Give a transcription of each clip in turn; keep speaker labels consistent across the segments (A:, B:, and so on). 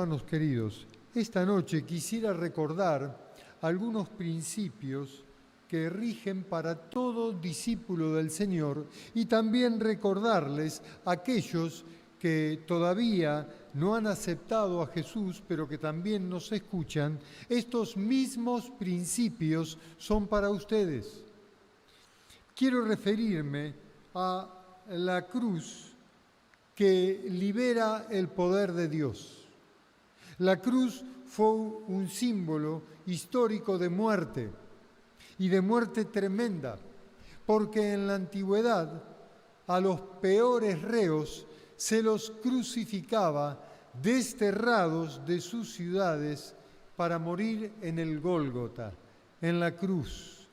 A: hermanos queridos, esta noche quisiera recordar algunos principios que rigen para todo discípulo del Señor y también recordarles a aquellos que todavía no han aceptado a Jesús, pero que también nos escuchan. Estos mismos principios son para ustedes. Quiero referirme a la cruz que libera el poder de Dios. La cruz fue un símbolo histórico de muerte, y de muerte tremenda, porque en la antigüedad a los peores reos se los crucificaba desterrados de sus ciudades para morir en el Gólgota, en la cruz,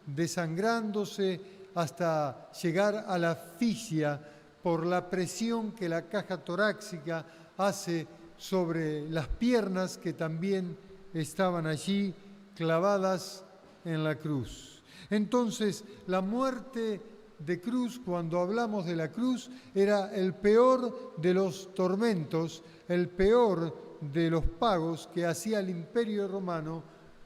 A: desangrándose hasta llegar a la asfixia por la presión que la caja torácica hace sobre las piernas que también estaban allí clavadas en la cruz. Entonces, la muerte de cruz, cuando hablamos de la cruz, era el peor de los tormentos, el peor de los pagos que hacía el Imperio Romano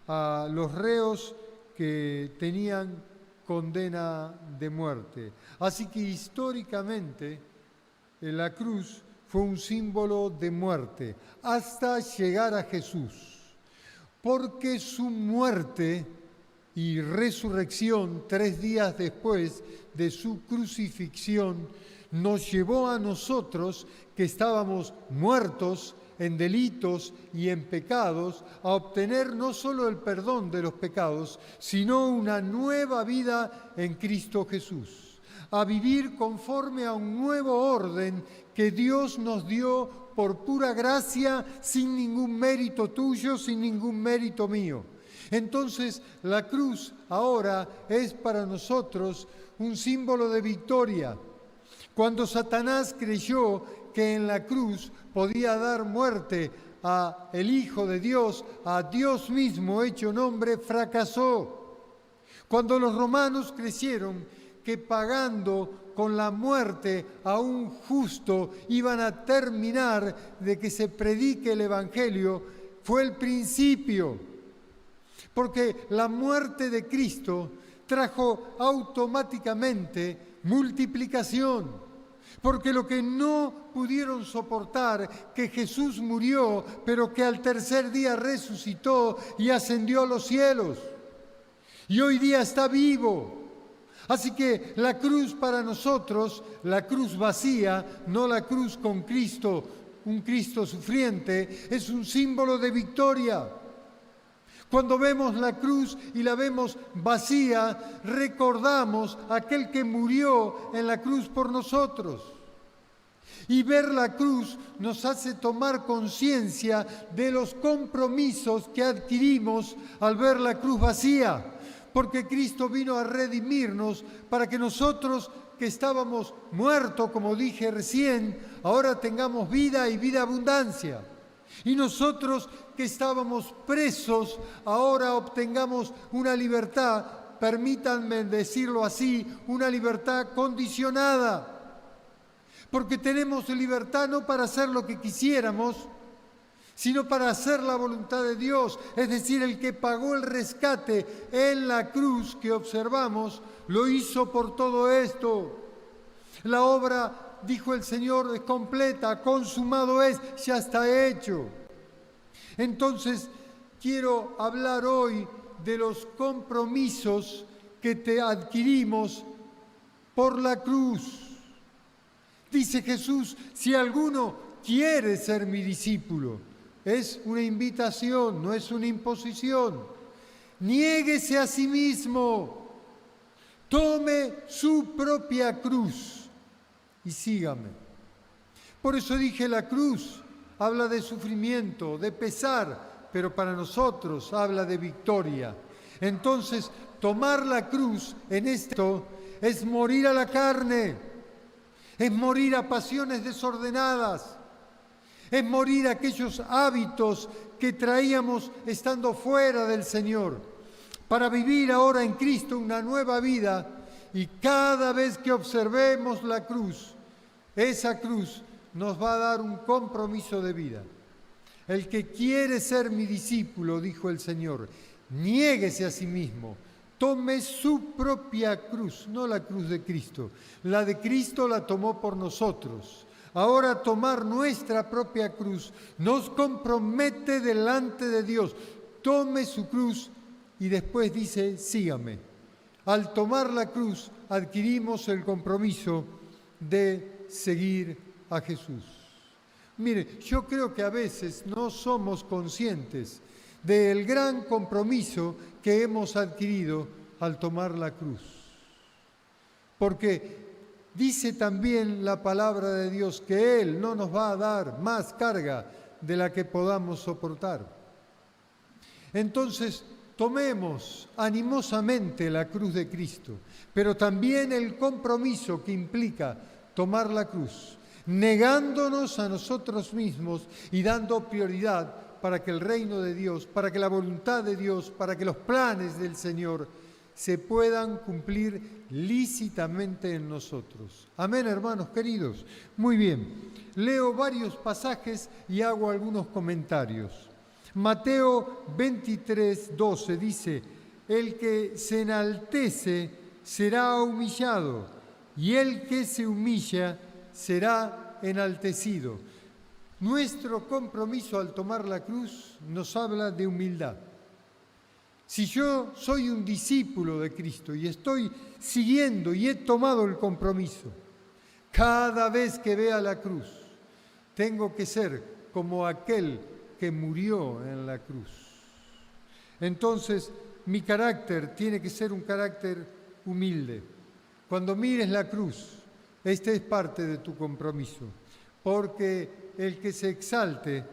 A: a los reos que tenían condena de muerte. Así que históricamente la cruz fue un símbolo de muerte hasta llegar a Jesús, porque su muerte y resurrección 3 días después de su crucifixión nos llevó a nosotros, que estábamos muertos en delitos y en pecados, a obtener no solo el perdón de los pecados, sino una nueva vida en Cristo Jesús, a vivir conforme a un nuevo orden que Dios nos dio por pura gracia, sin ningún mérito tuyo, sin ningún mérito mío. Entonces, la cruz ahora es para nosotros un símbolo de victoria. Cuando Satanás creyó que en la cruz podía dar muerte a el Hijo de Dios, a Dios mismo hecho hombre, fracasó. Cuando los romanos creyeron que pagando con la muerte a un justo iban a terminar de que se predique el Evangelio, fue el principio. Porque la muerte de Cristo trajo automáticamente multiplicación. Porque lo que no pudieron soportar, que Jesús murió, pero que al tercer día resucitó y ascendió a los cielos. Y hoy día está vivo. Así que la cruz para nosotros, la cruz vacía, no la cruz con Cristo, un Cristo sufriente, es un símbolo de victoria. Cuando vemos la cruz y la vemos vacía, recordamos a aquel que murió en la cruz por nosotros. Y ver la cruz nos hace tomar conciencia de los compromisos que adquirimos al ver la cruz vacía. Porque Cristo vino a redimirnos para que nosotros que estábamos muertos, como dije recién, ahora tengamos vida y vida abundancia. Y nosotros que estábamos presos, ahora obtengamos una libertad, permítanme decirlo así, una libertad condicionada. Porque tenemos libertad no para hacer lo que quisiéramos, sino para hacer la voluntad de Dios. Es decir, el que pagó el rescate en la cruz que observamos, lo hizo por todo esto. La obra, dijo el Señor, es completa, consumado es, ya está hecho. Entonces, quiero hablar hoy de los compromisos que te adquirimos por la cruz. Dice Jesús, si alguno quiere ser mi discípulo, es una invitación, no es una imposición. Niéguese a sí mismo, tome su propia cruz y sígame. Por eso dije, la cruz habla de sufrimiento, de pesar, pero para nosotros habla de victoria. Entonces, tomar la cruz en esto es morir a la carne, es morir a pasiones desordenadas, es morir a aquellos hábitos que traíamos estando fuera del Señor, para vivir ahora en Cristo una nueva vida. Y cada vez que observemos la cruz, esa cruz nos va a dar un compromiso de vida. El que quiere ser mi discípulo, dijo el Señor, niéguese a sí mismo, tome su propia cruz, no la cruz de Cristo. La de Cristo la tomó por nosotros. Ahora tomar nuestra propia cruz nos compromete delante de Dios. Tome su cruz y después dice, sígame. Al tomar la cruz adquirimos el compromiso de seguir a Jesús. Mire, yo creo que a veces no somos conscientes del gran compromiso que hemos adquirido al tomar la cruz. Porque dice también la palabra de Dios que Él no nos va a dar más carga de la que podamos soportar. Entonces, tomemos animosamente la cruz de Cristo, pero también el compromiso que implica tomar la cruz, negándonos a nosotros mismos y dando prioridad para que el reino de Dios, para que la voluntad de Dios, para que los planes del Señor se puedan cumplir lícitamente en nosotros. Amén, hermanos queridos. Muy bien, leo varios pasajes y hago algunos comentarios. Mateo 23:12 dice, el que se enaltece será humillado y el que se humilla será enaltecido. Nuestro compromiso al tomar la cruz nos habla de humildad. Si yo soy un discípulo de Cristo y estoy siguiendo y he tomado el compromiso, cada vez que vea la cruz, tengo que ser como aquel que murió en la cruz. Entonces, mi carácter tiene que ser un carácter humilde. Cuando mires la cruz, este es parte de tu compromiso, porque el que se exalte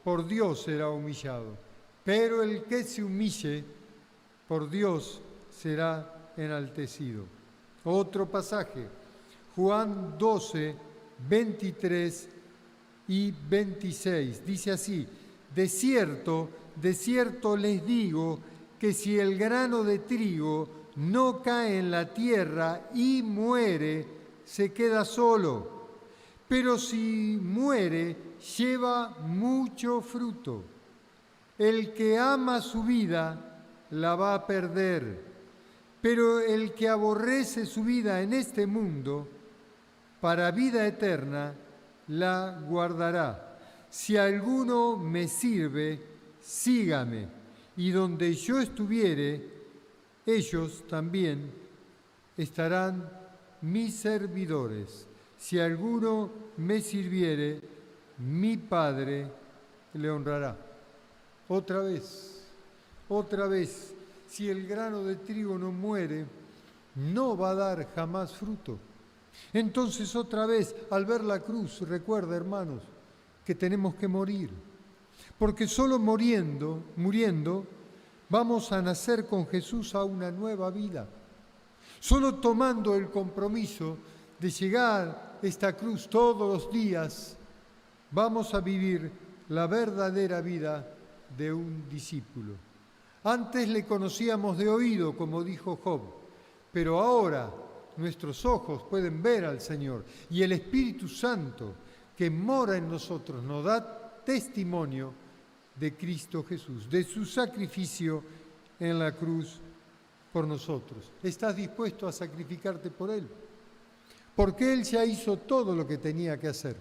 A: por Dios será humillado, pero el que se humille por Dios será enaltecido. Otro pasaje, Juan 12, 23 y 26, dice así, de cierto les digo que si el grano de trigo no cae en la tierra y muere, se queda solo. Pero si muere, lleva mucho fruto. El que ama su vida, la va a perder. Pero el que aborrece su vida en este mundo, para vida eterna, la guardará. Si alguno me sirve, sígame. Y donde yo estuviere, ellos también estarán mis servidores. Si alguno me sirviere, mi Padre le honrará. Otra vez, si el grano de trigo no muere, no va a dar jamás fruto. Entonces otra vez, al ver la cruz, recuerda, hermanos, que tenemos que morir. Porque solo muriendo, vamos a nacer con Jesús a una nueva vida. Solo tomando el compromiso de llegar a esta cruz todos los días, vamos a vivir la verdadera vida de un discípulo. Antes le conocíamos de oído, como dijo Job, pero ahora nuestros ojos pueden ver al Señor y el Espíritu Santo que mora en nosotros nos da testimonio de Cristo Jesús, de su sacrificio en la cruz por nosotros. ¿Estás dispuesto a sacrificarte por Él? Porque Él ya hizo todo lo que tenía que hacer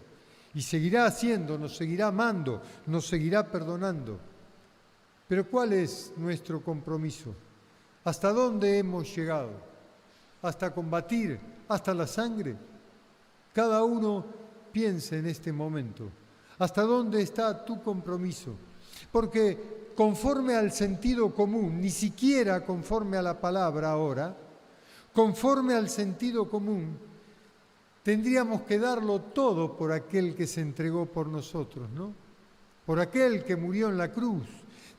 A: y seguirá haciendo, nos seguirá amando, nos seguirá perdonando. Pero ¿cuál es nuestro compromiso? ¿Hasta dónde hemos llegado? ¿Hasta combatir? ¿Hasta la sangre? Cada uno piense en este momento. ¿Hasta dónde está tu compromiso? Porque conforme al sentido común, ni siquiera conforme a la palabra ahora, conforme al sentido común, tendríamos que darlo todo por aquel que se entregó por nosotros, ¿no? Por aquel que murió en la cruz.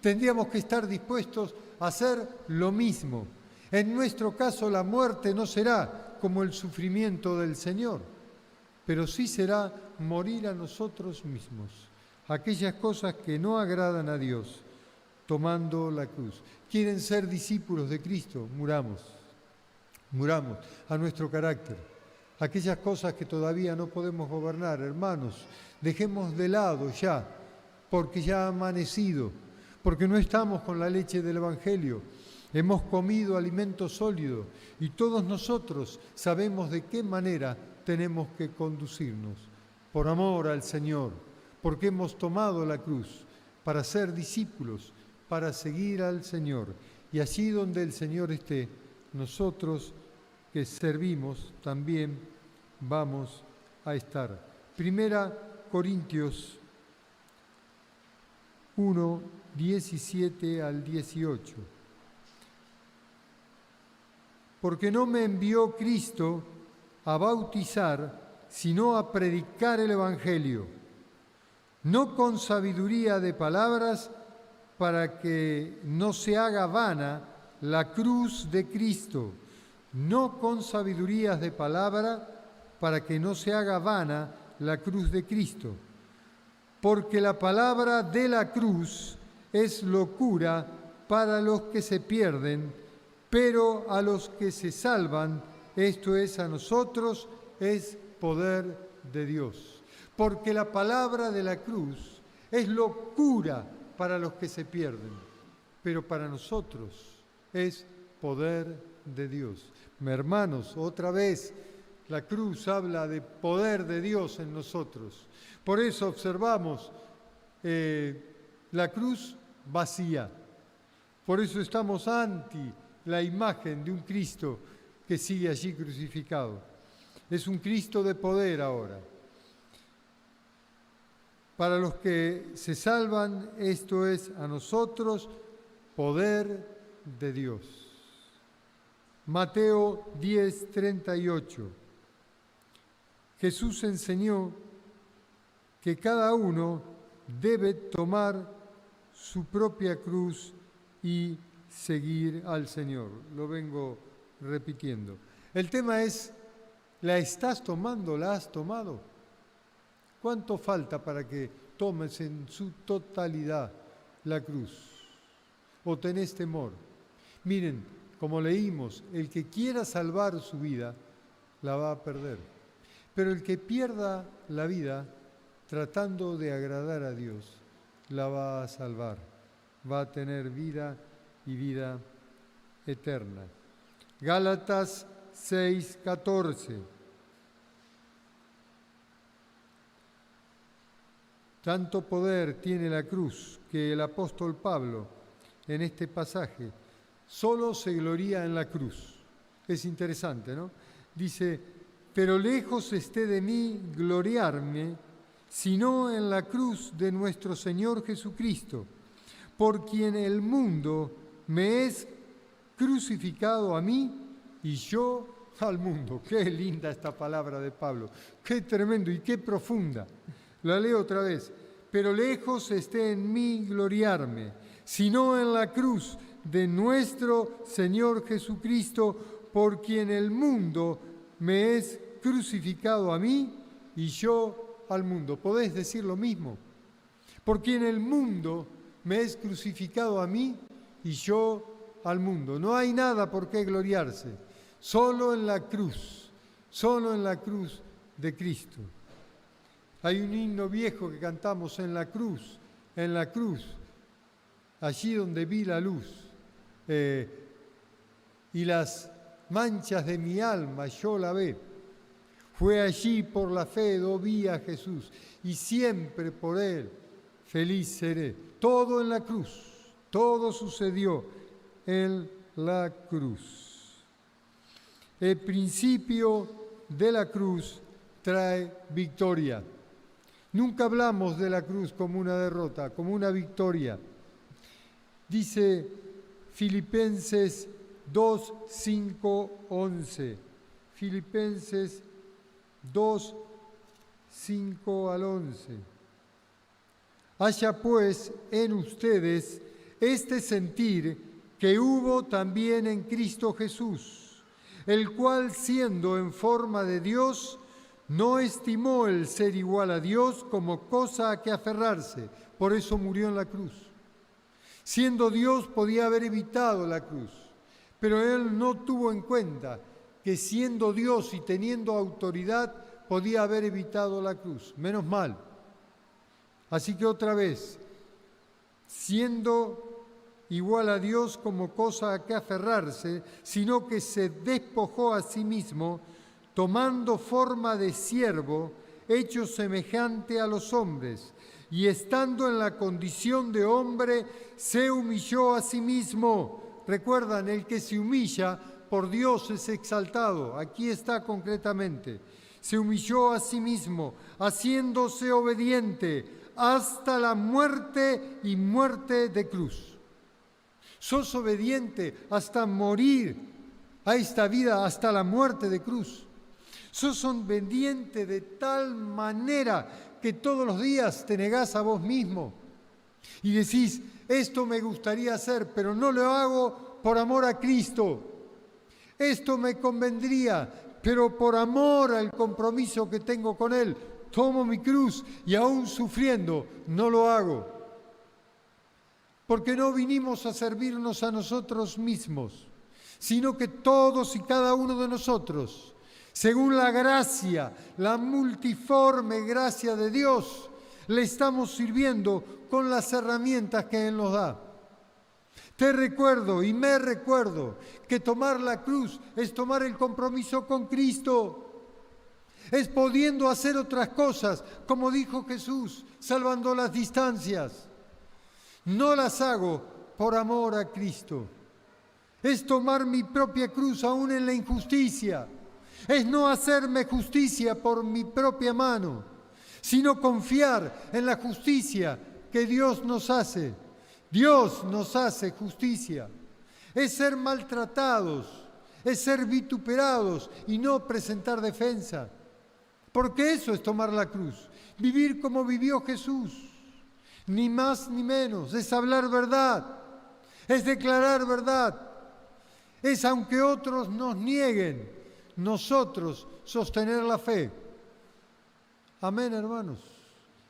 A: Tendríamos que estar dispuestos a hacer lo mismo. En nuestro caso, la muerte no será como el sufrimiento del Señor, pero sí será morir a nosotros mismos, aquellas cosas que no agradan a Dios, tomando la cruz. ¿Quieren ser discípulos de Cristo? Muramos a nuestro carácter. Aquellas cosas que todavía no podemos gobernar, hermanos, dejemos de lado ya, porque ya ha amanecido, porque no estamos con la leche del Evangelio. Hemos comido alimento sólido y todos nosotros sabemos de qué manera tenemos que conducirnos. Por amor al Señor, porque hemos tomado la cruz para ser discípulos, para seguir al Señor. Y allí donde el Señor esté, nosotros que servimos también vamos a estar. Primera Corintios 1, 17 al 18. Porque no me envió Cristo a bautizar, sino a predicar el Evangelio, no con sabiduría de palabras, para que no se haga vana la cruz de Cristo, no con sabidurías de palabra, para que no se haga vana la cruz de Cristo. Porque la palabra de la cruz es locura para los que se pierden, pero a los que se salvan, esto es a nosotros, es poder de Dios. Porque la palabra de la cruz es locura para los que se pierden, pero para nosotros es poder de Dios. Hermanos, otra vez la cruz habla de poder de Dios en nosotros. Por eso observamos la cruz vacía. Por eso estamos ante la imagen de un Cristo que sigue allí crucificado. Es un Cristo de poder ahora. Para los que se salvan, esto es a nosotros poder de Dios. Mateo 10, 38. Jesús enseñó que cada uno debe tomar su propia cruz y seguir al Señor. Lo vengo repitiendo. El tema es, ¿la estás tomando? ¿La has tomado? ¿Cuánto falta para que tomes en su totalidad la cruz? ¿O tenés temor? Miren, como leímos, el que quiera salvar su vida, la va a perder. Pero el que pierda la vida tratando de agradar a Dios, la va a salvar. Va a tener vida y vida eterna. Gálatas 6:14. Tanto poder tiene la cruz que el apóstol Pablo, en este pasaje, solo se gloría en la cruz. Es interesante, ¿no? Dice, pero lejos esté de mí gloriarme, sino en la cruz de nuestro Señor Jesucristo, por quien el mundo me es crucificado a mí y yo al mundo. Qué linda esta palabra de Pablo, qué tremendo y qué profunda. La leo otra vez. Pero lejos esté en mí gloriarme, sino en la cruz de nuestro Señor Jesucristo, por quien el mundo me es crucificado a mí y yo al mundo. ¿Podés decir lo mismo? Por quien el mundo me es crucificado a mí y yo al mundo. No hay nada por qué gloriarse, solo en la cruz de Cristo. Hay un himno viejo que cantamos en la cruz, allí donde vi la luz, y las manchas de mi alma yo la ve. Fue allí por la fe do vi a Jesús, y siempre por Él feliz seré. Todo en la cruz, todo sucedió en la cruz. El principio de la cruz trae victoria. Nunca hablamos de la cruz como una derrota, como una victoria. Dice Filipenses 2, 5, 11. Filipenses 2, 5 al 11. Haya pues en ustedes este sentir que hubo también en Cristo Jesús, el cual siendo en forma de Dios, no estimó el ser igual a Dios como cosa a que aferrarse, por eso murió en la cruz. Siendo Dios podía haber evitado la cruz, pero Él no tuvo en cuenta que siendo Dios y teniendo autoridad podía haber evitado la cruz. Menos mal. Así que otra vez, siendo igual a Dios como cosa a que aferrarse, sino que se despojó a sí mismo, tomando forma de siervo, hecho semejante a los hombres, y estando en la condición de hombre, se humilló a sí mismo. Recuerdan, el que se humilla por Dios es exaltado. Aquí está concretamente. Se humilló a sí mismo, haciéndose obediente hasta la muerte y muerte de cruz. Sos obediente hasta morir a esta vida, hasta la muerte de cruz. Sos obediente de tal manera que todos los días te negás a vos mismo y decís, esto me gustaría hacer, pero no lo hago por amor a Cristo. Esto me convendría, pero por amor al compromiso que tengo con Él, tomo mi cruz y aún sufriendo, no lo hago. Porque no vinimos a servirnos a nosotros mismos, sino que todos y cada uno de nosotros, según la gracia, la multiforme gracia de Dios, le estamos sirviendo con las herramientas que Él nos da. Te recuerdo y me recuerdo que tomar la cruz es tomar el compromiso con Cristo. Es pudiendo hacer otras cosas, como dijo Jesús, salvando las distancias. No las hago por amor a Cristo. Es tomar mi propia cruz aún en la injusticia. Es no hacerme justicia por mi propia mano, sino confiar en la justicia que Dios nos hace. Dios nos hace justicia. Es ser maltratados, es ser vituperados y no presentar defensa. Porque eso es tomar la cruz. Vivir como vivió Jesús. Ni más ni menos. Es hablar verdad. Es declarar verdad. Es, aunque otros nos nieguen, nosotros sostener la fe. Amén, hermanos.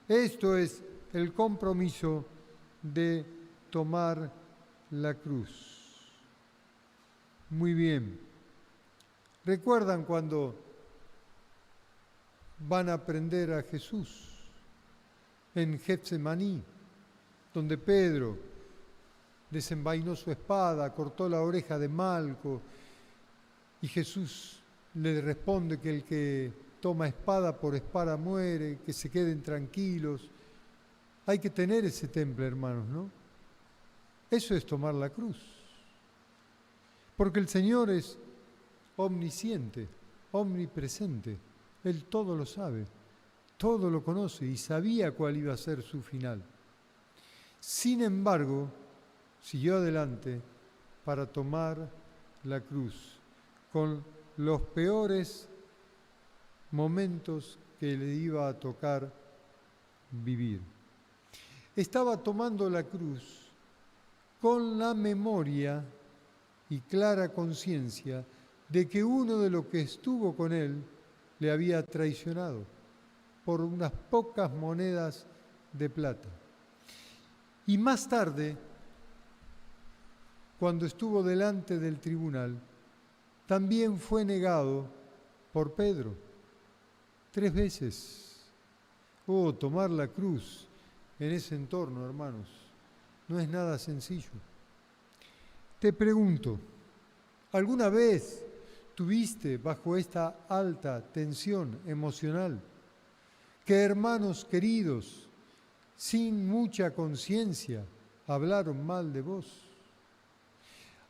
A: Esto es el compromiso de tomar la cruz. Muy bien. ¿Recuerdan cuando van a prender a Jesús en Getsemaní, donde Pedro desenvainó su espada, cortó la oreja de Malco, y Jesús le responde que el que toma espada por espada muere, que se queden tranquilos? Hay que tener ese temple, hermanos, ¿no? Eso es tomar la cruz. Porque el Señor es omnisciente, omnipresente. Él todo lo sabe, todo lo conoce y sabía cuál iba a ser su final. Sin embargo, siguió adelante para tomar la cruz con los peores momentos que le iba a tocar vivir. Estaba tomando la cruz con la memoria y clara conciencia de que uno de los que estuvo con él le había traicionado por unas pocas monedas de plata. Y más tarde, cuando estuvo delante del tribunal, también fue negado por Pedro 3 veces. Tomar la cruz en ese entorno, hermanos, no es nada sencillo. Te pregunto, ¿alguna vez tuviste bajo esta alta tensión emocional que hermanos queridos, sin mucha conciencia, hablaron mal de vos?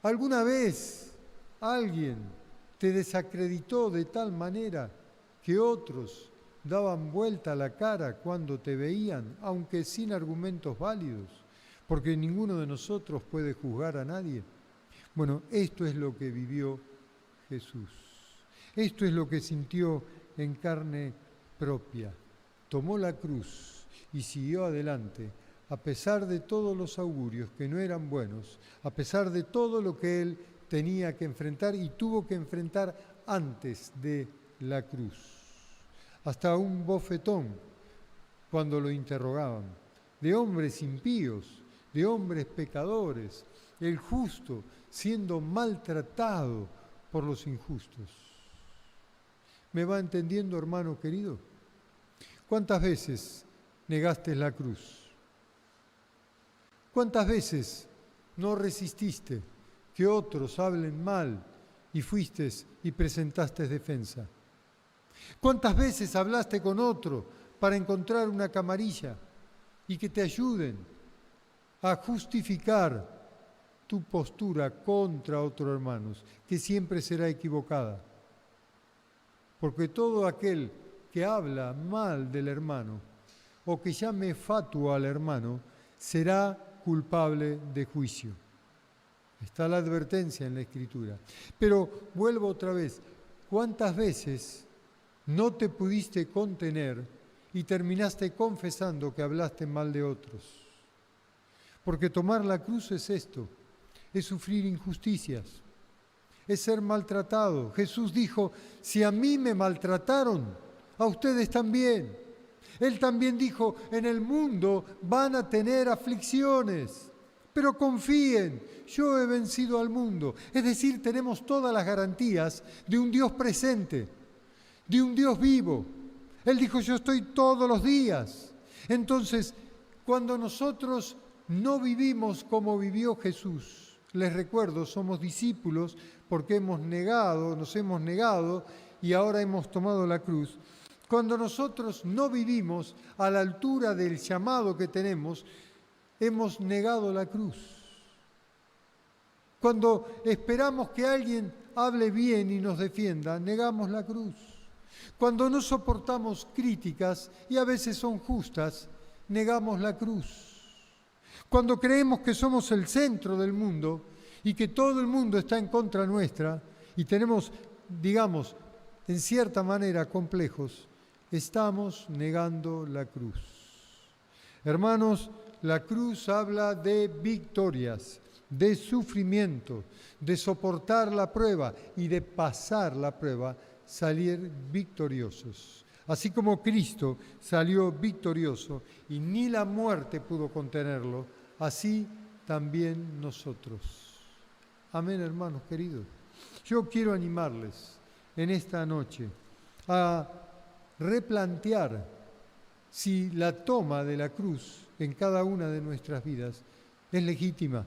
A: ¿Alguna vez alguien te desacreditó de tal manera que otros daban vuelta a la cara cuando te veían, aunque sin argumentos válidos? Porque ninguno de nosotros puede juzgar a nadie. Bueno, esto es lo que vivió Jesús. Esto es lo que sintió en carne propia. Tomó la cruz y siguió adelante, a pesar de todos los augurios que no eran buenos, a pesar de todo lo que él tenía que enfrentar y tuvo que enfrentar antes de la cruz. Hasta un bofetón cuando lo interrogaban, de hombres impíos, de hombres pecadores, el justo siendo maltratado por los injustos. ¿Me va entendiendo, hermano querido? ¿Cuántas veces negaste la cruz? ¿Cuántas veces no resististe que otros hablen mal y fuiste y presentaste defensa? ¿Cuántas veces hablaste con otro para encontrar una camarilla y que te ayuden a justificar tu postura contra otros hermanos, que siempre será equivocada? Porque todo aquel que habla mal del hermano o que llame fatuo al hermano será culpable de juicio. Está la advertencia en la Escritura. Pero vuelvo otra vez, ¿cuántas veces no te pudiste contener y terminaste confesando que hablaste mal de otros? Porque tomar la cruz es esto, es sufrir injusticias, es ser maltratado. Jesús dijo, si a mí me maltrataron, a ustedes también. Él también dijo, en el mundo van a tener aflicciones, pero confíen, yo he vencido al mundo. Es decir, tenemos todas las garantías de un Dios presente, de un Dios vivo. Él dijo, yo estoy todos los días. Entonces, cuando nosotros no vivimos como vivió Jesús, les recuerdo, somos discípulos porque nos hemos negado y ahora hemos tomado la cruz. Cuando nosotros no vivimos a la altura del llamado que tenemos, hemos negado la cruz. Cuando esperamos que alguien hable bien y nos defienda, negamos la cruz. Cuando no soportamos críticas, y a veces son justas, negamos la cruz. Cuando creemos que somos el centro del mundo y que todo el mundo está en contra nuestra y tenemos, digamos, en cierta manera complejos, estamos negando la cruz. Hermanos, la cruz habla de victorias, de sufrimiento, de soportar la prueba y de pasar la prueba, salir victoriosos. Así como Cristo salió victorioso y ni la muerte pudo contenerlo, así también nosotros. Amén, hermanos queridos. Yo quiero animarles en esta noche a replantear si la toma de la cruz en cada una de nuestras vidas es legítima.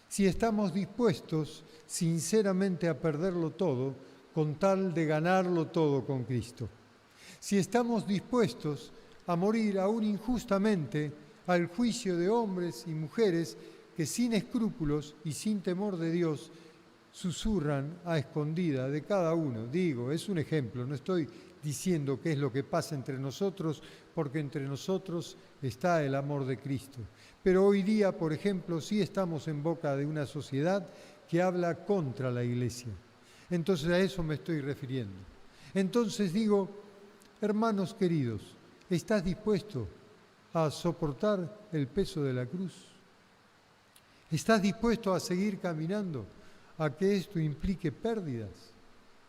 A: Si estamos dispuestos sinceramente a perderlo todo con tal de ganarlo todo con Cristo. Si estamos dispuestos a morir aún injustamente al juicio de hombres y mujeres que sin escrúpulos y sin temor de Dios susurran a escondida de cada uno. Digo, es un ejemplo, no estoy diciendo qué es lo que pasa entre nosotros, porque entre nosotros está el amor de Cristo. Pero hoy día, por ejemplo, sí estamos en boca de una sociedad que habla contra la Iglesia. Entonces a eso me estoy refiriendo. Entonces digo, hermanos queridos, ¿estás dispuesto a soportar el peso de la cruz? ¿Estás dispuesto a seguir caminando a que esto implique pérdidas?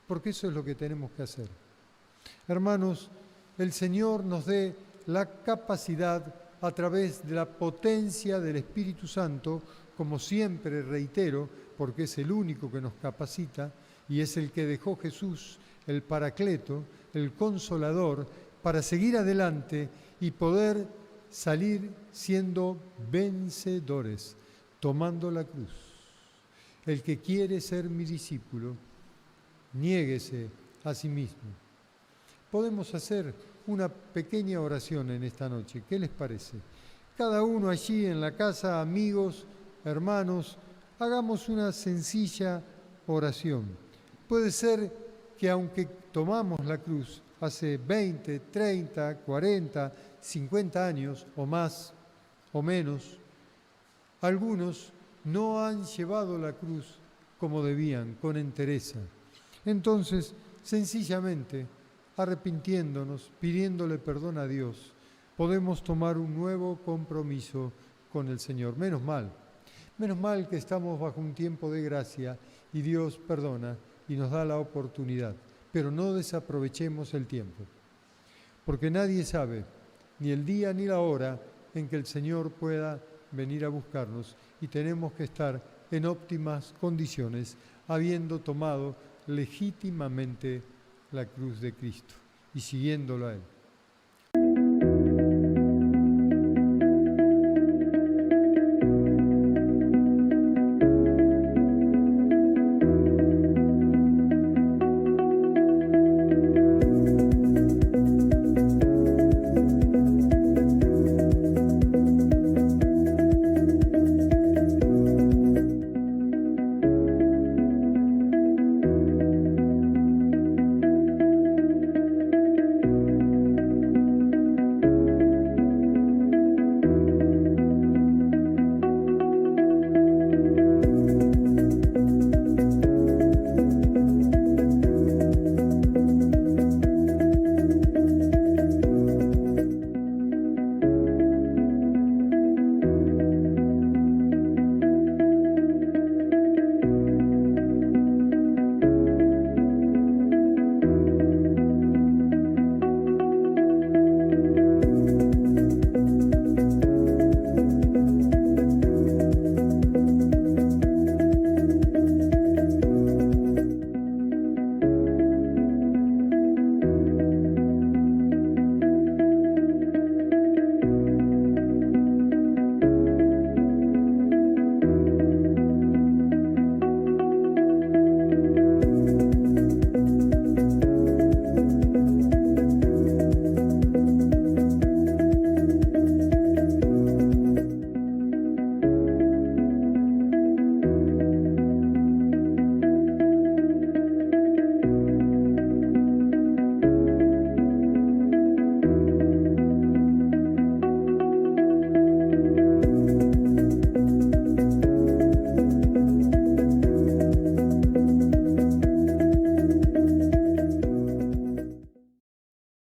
A: Porque eso es lo que tenemos que hacer. Hermanos, el Señor nos dé la capacidad a través de la potencia del Espíritu Santo, como siempre reitero, porque es el único que nos capacita y es el que dejó Jesús, el Paracleto, el Consolador, para seguir adelante y poder salir siendo vencedores, tomando la cruz. El que quiere ser mi discípulo, niéguese a sí mismo. Podemos hacer una pequeña oración en esta noche. ¿Qué les parece? Cada uno allí en la casa, amigos, hermanos, hagamos una sencilla oración. Puede ser que aunque tomamos la cruz hace 20, 30, 40, 50 años o más o menos, algunos no han llevado la cruz como debían, con entereza. Entonces, sencillamente, arrepintiéndonos, pidiéndole perdón a Dios, podemos tomar un nuevo compromiso con el Señor. Menos mal que estamos bajo un tiempo de gracia y Dios perdona y nos da la oportunidad. Pero no desaprovechemos el tiempo, porque nadie sabe ni el día ni la hora en que el Señor pueda venir a buscarnos y tenemos que estar en óptimas condiciones, habiendo tomado legítimamente la cruz de Cristo y siguiéndolo a Él.